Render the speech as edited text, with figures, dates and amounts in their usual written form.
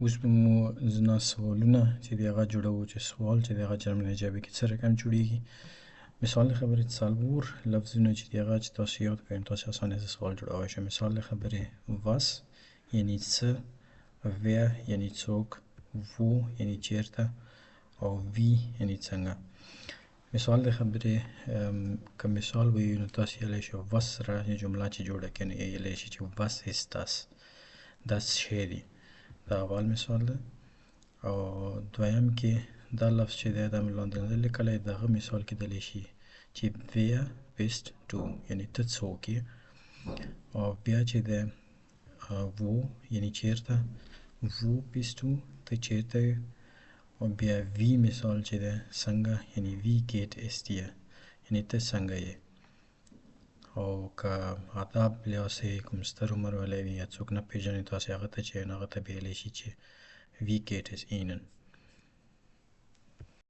اوس به مو ځینې سوالونه چې دی هغه جوړوو چې سوال چې دی هغه جرمني ژبې کې څه رقم جوړیږي. مثال د خبرې څلور لفظونه چې دی هغه چې تاسو یاد کړئ نو تاسو اسانه سه سوال جوړولی شئ. مثال د خبرې was یعنی څه، wer یعنی څوک، wo یعنی چیرته او wie یعنی څنګه. مثال د خبرې که مثال ویو نو تاسو یلی شئ was سره یې جمله چې جوړه کړئ نو یلی شئ چې was ist das، دا څه شی دی. دا اول مثال ده. او دویم کې دا لفظ چې دی دا مې لاندې لیکلی دغه مثال کیدلی شي چې wer bist du یعنی ته څوک یې. او بیا چې دی wo یعنی چیرته، wo bist du ته چیرته یې. او بیا wie مثال چې دی څنګه یعنی wie geht es dir یعنی ته څنګه یې. او که ادب لاسې کوم ستر عمر والی وي یا څوک نه پېژنئ تاسې هغه ته چې هغه ته به ویلی شي چې wie geht es ihnen.